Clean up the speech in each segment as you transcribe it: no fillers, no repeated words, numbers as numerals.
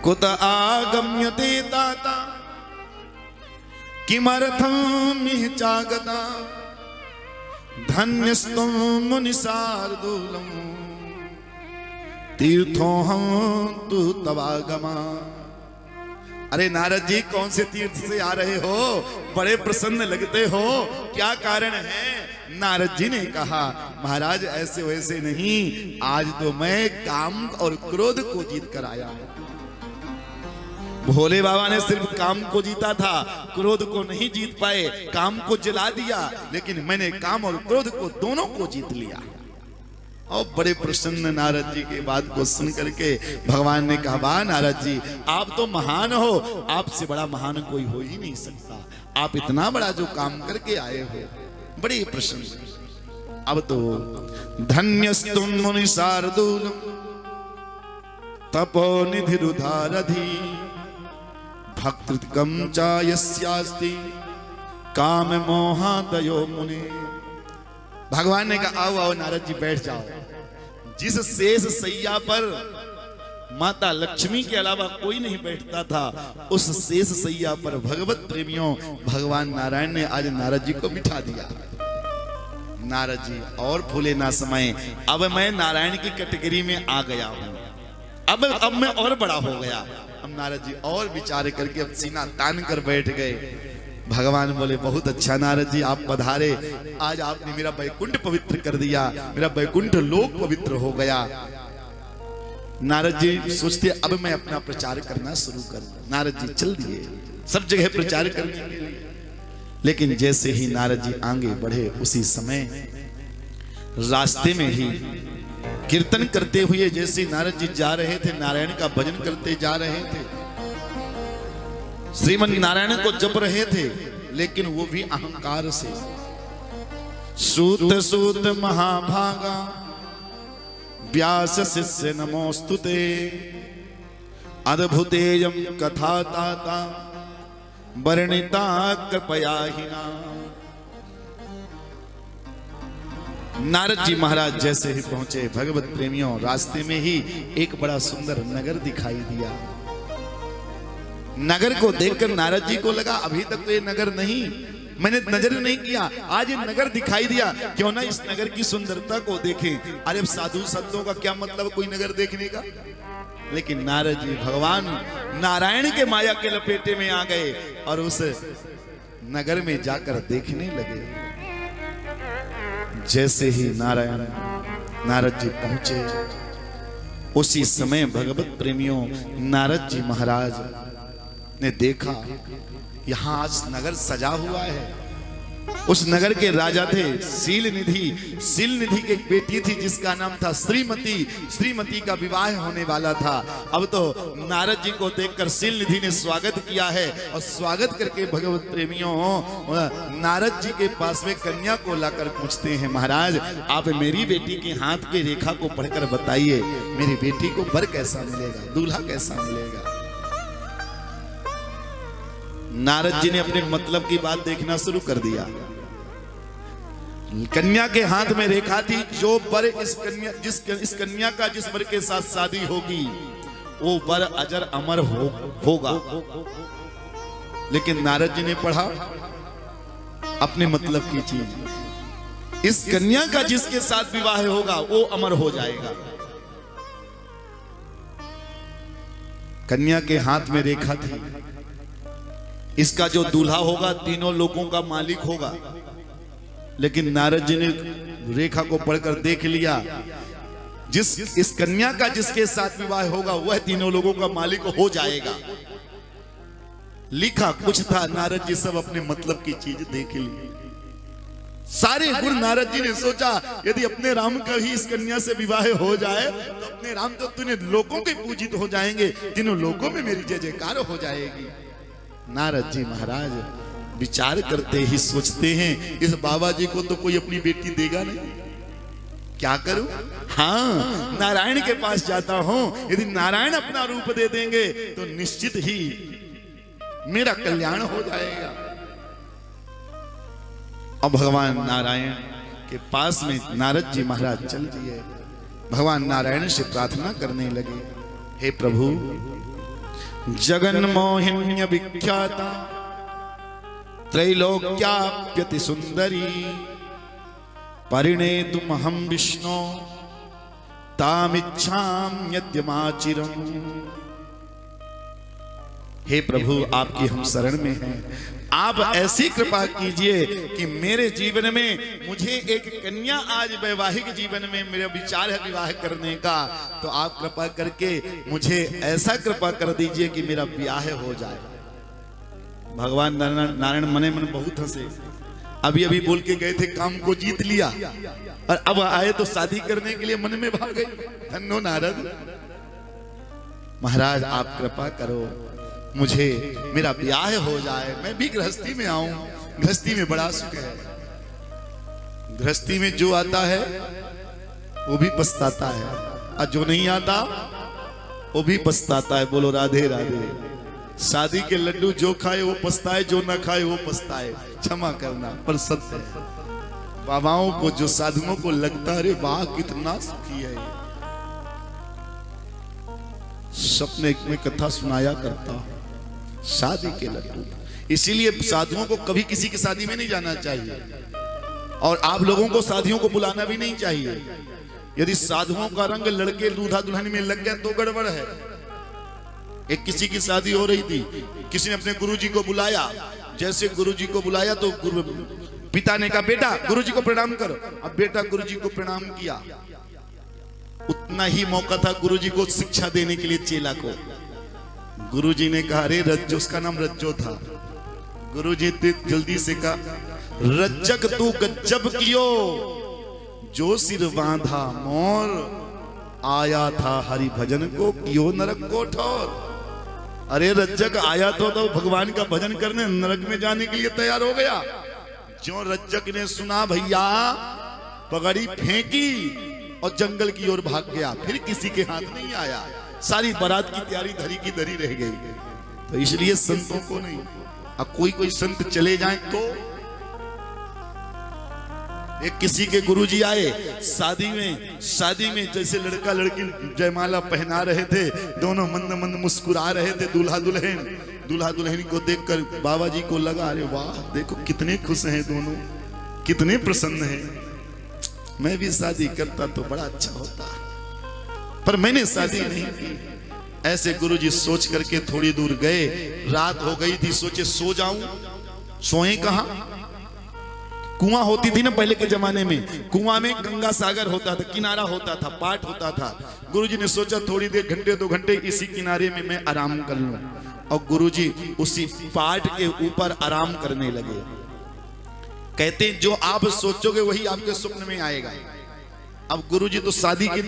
कुत आगम्यते ताता किमर्थं मिह चागता धन्यस्त्वं मुनिशार्दूलम् तीर्थोऽहं तु तवागमा। अरे नारद जी, कौन से तीर्थ से आ रहे हो? बड़े प्रसन्न लगते हो, क्या कारण है? नारद जी ने कहा, महाराज ऐसे वैसे नहीं, आज तो मैं काम और क्रोध को जीत कर आया हूं। भोले बाबा ने सिर्फ काम को जीता था, क्रोध को नहीं जीत पाए। काम को जला दिया, लेकिन मैंने काम और क्रोध को दोनों को जीत लिया। और बड़े प्रसन्न नारद जी के बात को सुन करके भगवान ने कहा, वाह नारद जी, आप तो महान हो, आपसे बड़ा महान कोई हो ही नहीं सकता। आप इतना बड़ा जो काम करके आए हो, बड़े प्रसन्न। अब तो धन्यस्तुम मुनि शार्दूलम तपो निधिरुधारधि भक्तिकम च यस्यास्ति काम मोहादयो मुने। भगवान ने कहा, आओ आओ नारद जी, बैठ जाओ। जिस शेष सैया पर माता लक्ष्मी के अलावा कोई नहीं बैठता था, उस शेष सैया पर भगवत प्रेमियों भगवान नारायण ने आज नारद जी को बिठा दिया। नारद जी और फूले ना समाये, अब मैं नारायण की कैटेगरी में आ गया हूं। अब मैं और बड़ा हो गया। अब नारद जी और विचार करके अब सीना तान कर बैठ गए। भगवान बोले, बहुत अच्छा नारद जी, आप पधारे। आज आपने मेरा बैकुंठ पवित्र कर दिया, मेरा बैकुंठ लोक पवित्र हो गया। नारद जी सोचते, अब मैं अपना प्रचार करना शुरू कर। नारद जी चल दिए सब जगह प्रचार करने के लिए। लेकिन जैसे ही नारद जी आगे बढ़े, उसी समय रास्ते में ही कीर्तन करते हुए जैसे नारद जी जा रहे थे, नारायण का भजन करते जा रहे थे, श्रीमन नारायण को जप रहे थे, लेकिन वो भी अहंकार से। सूत सूत महाभागा व्यास शिष्य नमोस्तुते अद्भुतेयं कथा ताता वर्णिता कृपया हिना। नारद जी महाराज जैसे ही पहुंचे, भगवत प्रेमियों, रास्ते में ही एक बड़ा सुंदर नगर दिखाई दिया। नगर को देखकर नारद जी को लगा, अभी तक तो ये नगर नहीं, मैंने नजर नहीं किया, आज ये नगर दिखाई दिया, क्यों ना इस नगर की सुंदरता को देखें। अरे साधु संतों का क्या मतलब कोई नगर देखने का? लेकिन नारद जी भगवान नारायण के माया के लपेटे में आ गए और उस नगर में जाकर देखने लगे। जैसे ही नारद जी पहुंचे, उसी समय भगवत प्रेमियों नारद जी महाराज ने देखा, यहां आज नगर सजा हुआ है। उस नगर के राजा थे सील निधि। सील निधि की एक बेटी थी जिसका नाम था श्रीमती। श्रीमती का विवाह होने वाला था। अब तो नारद जी को देखकर सील निधि ने स्वागत किया है, और स्वागत करके भगवत प्रेमियों नारद जी के पास में कन्या को लाकर पूछते हैं, महाराज आप मेरी बेटी के हाथ की रेखा को पढ़कर बताइए, मेरी बेटी को वर कैसा मिलेगा, दूल्हा कैसा मिलेगा। नारद जी ने अपने मतलब की बात देखना शुरू कर दिया। कन्या के हाथ में रेखा थी, जो वर इस कन्या का जिस वर के साथ शादी होगी वो वर अजर अमर होगा। लेकिन नारद जी ने पढ़ा अपने मतलब की चीज, इस कन्या का जिसके साथ विवाह होगा वो अमर हो जाएगा। कन्या के हाथ में रेखा थी, इसका जो दूल्हा होगा तीनों लोगों का मालिक होगा। लेकिन नारद जी ने रेखा को पढ़कर देख लिया, इस कन्या का जिसके साथ विवाह होगा वह तीनों लोगों का मालिक हो जाएगा। लिखा कुछ था, नारद जी सब अपने मतलब की चीज देख ली। सारे गुण नारद जी ने सोचा, यदि अपने राम का ही इस कन्या से विवाह हो जाए तो अपने राम तो तूने लोगों के पूजित हो जाएंगे, जिन्हों लोगों में मेरी जय जयकार हो जाएगी। नारद जी महाराज विचार करते ही सोचते हैं, इस बाबा जी को तो कोई अपनी बेटी देगा नहीं, क्या करूं? हाँ, नारायण के पास जाता हूं, यदि नारायण अपना रूप दे देंगे तो निश्चित ही मेरा कल्याण हो जाएगा। अब भगवान नारायण के पास में नारद जी महाराज चल दिए। भगवान नारायण से प्रार्थना करने लगे, हे प्रभु जगन मोहिन्य विख्याता त्रैलोक्याप्यति सुंदरी परिणेतुमहं विष्णो तामिच्छाम्यद्यमाचिरम्। हे प्रभु, आपकी हम शरण में हैं। आप ऐसी कृपा कीजिए कि मेरे जीवन में मुझे एक कन्या, आज वैवाहिक जीवन में मेरा विचार है विवाह करने का, तो आप कृपा करके मुझे ऐसा कृपा कर दीजिए कि मेरा ब्याह हो जाए। भगवान नारायण मने मन बहुत हंसे। अभी अभी बोल के गए थे काम को जीत लिया, और अब आए तो शादी करने के लिए मन में भाग गई। धन्नो नारद। महाराज आप कृपा करो, मुझे मेरा ब्याह हो जाए, मैं भी गृहस्थी में आऊं। गृहस्थी में बड़ा सुख है। गृहस्थी में जो आता है वो भी पछताता है, और जो नहीं आता वो भी पछताता है। बोलो राधे राधे। शादी के लड्डू जो खाए वो पछताए, जो ना खाए वो पछताए। क्षमा करना, पर सत्य है। बाबाओं को, जो साधुओं को लगता है वाह कितना सुखी है। सपने में कथा सुनाया करता शादी के लड्डू। इसीलिए साधुओं को कभी किसी की शादी में नहीं जाना चाहिए, और आप लोगों को शादियों को बुलाना भी नहीं चाहिए। यदि साधुओं का रंग लड़के दूल्हा दुल्हन में लग गया तो गड़बड़ है। एक किसी की शादी हो रही थी, किसी ने अपने गुरुजी को बुलाया। जैसे गुरुजी को बुलाया तो पिता ने कहा बेटा गुरुजी को प्रणाम करो। अब बेटा गुरुजी को प्रणाम किया। उतना ही मौका था गुरुजी को शिक्षा देने के लिए चेला को। गुरुजी ने कहा अरे रज्जो, उसका नाम रज्जो था। गुरुजी ने जल्दी से कहा रज्जक तू गज्जब कियो, जो सिर बांधा मोर, आया था हरि भजन को कियो नरक को ठोर। अरे रज्जक आया तो भगवान का भजन करने, नरक में जाने के लिए तैयार हो गया। जो रज्जक ने सुना भैया, पगड़ी फेंकी और जंगल की ओर भाग गया। फिर किसी के हाथ नहीं आया। सारी बारात की तैयारी धरी की धरी रह गई। तो इसलिए संतों को नहीं, अब कोई संत चले जाएं तो। एक किसी के गुरुजी आए शादी में जैसे लड़का लड़की जयमाला पहना रहे थे, दोनों मंद मंद मुस्कुरा रहे थे। दूल्हा दुल्हन को देखकर बाबा जी को लगा अरे वाह देखो कितने खुश हैं दोनों, कितने प्रसन्न हैं। मैं भी शादी करता तो बड़ा अच्छा होता, पर मैंने शादी नहीं की। ऐसे गुरुजी सोच करके थोड़ी दूर गए। रात हो गई थी, सोचे सो जाऊं। सोए कहां? कुआं होती थी ना पहले के जमाने में, कुआं में गंगा सागर होता था, किनारा होता था, पाट होता था। गुरुजी ने सोचा थोड़ी देर, घंटे 2 घंटे इसी किनारे में मैं आराम कर लूं। और गुरुजी उसी पाट के ऊपर आराम करने लगे। कहते जो आप सोचोगे वही आपके स्वप्न में आएगा। अब गुरुजी तो शादी की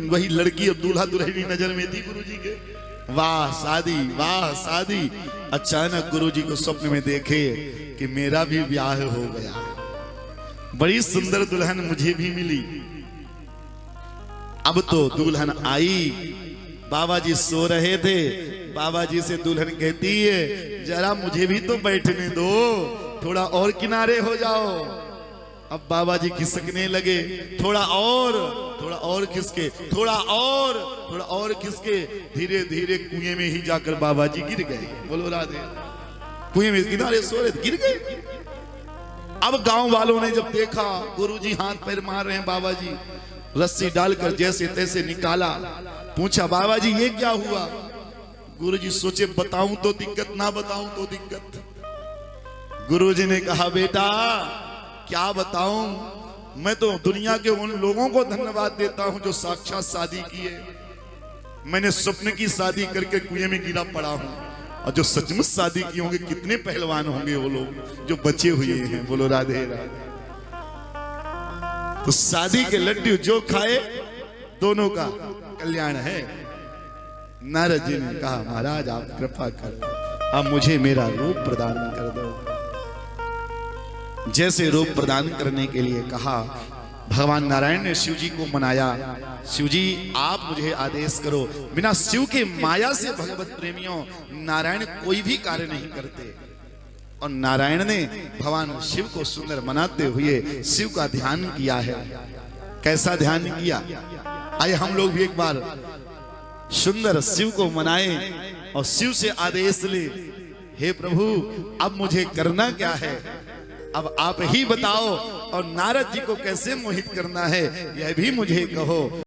वही लड़की और दूल्हा दुल्हन नजर में थी गुरुजी के। वाह शादी, वाह शादी। अचानक गुरुजी को स्वप्न में देखे कि मेरा भी ब्याह हो गया, बड़ी सुंदर दुल्हन मुझे भी मिली। अब तो दुल्हन आई, बाबा जी सो रहे थे। बाबा जी से दुल्हन कहती है जरा मुझे भी तो बैठने दो, थोड़ा और किनारे हो जाओ। अब बाबा जी खिसकने लगे, थोड़ा और खिसके, थोड़ा और खिसके। धीरे धीरे कुएं में ही जाकर बाबा जी गिर गए। बोलो राधे। कुएं में किनारे सो रहे गिर गए। अब गांव वालों ने जब देखा गुरुजी हाथ पैर मार रहे हैं, बाबा जी रस्सी डालकर जैसे तैसे निकाला। पूछा बाबा जी ये क्या हुआ? गुरुजी सोचे बताऊं तो दिक्कत, ना बताऊं तो दिक्कत। गुरुजी ने कहा बेटा क्या बताऊं, मैं तो दुनिया के उन लोगों को धन्यवाद देता हूं जो साक्षात शादी किए। मैंने स्वप्न की शादी करके कुएं में गिरा पड़ा हूं, और जो सचमुच शादी की होंगे कितने पहलवान होंगे वो लोग जो बचे हुए हैं। बोलो राधे राधे। तो शादी के लड्डू जो खाए दोनों का कल्याण है। नारद जी ने कहा महाराज आप कृपा कर, अब मुझे मेरा रूप प्रदान कर दो। जैसे रूप प्रदान करने के लिए कहा, भगवान नारायण ने शिव जी को मनाया। शिव जी आप मुझे आदेश करो। बिना शिव के माया से भगवत प्रेमियों नारायण कोई भी कार्य नहीं करते। और नारायण ने भगवान शिव को सुंदर मनाते हुए शिव का ध्यान किया है। कैसा ध्यान किया? आइए हम लोग भी एक बार सुंदर शिव को मनाएं। और शिव से आदेश ले, हे प्रभु अब मुझे करना क्या है, अब आप ही बताओ, और नारद जी को कैसे मोहित करना है यह भी मुझे कहो।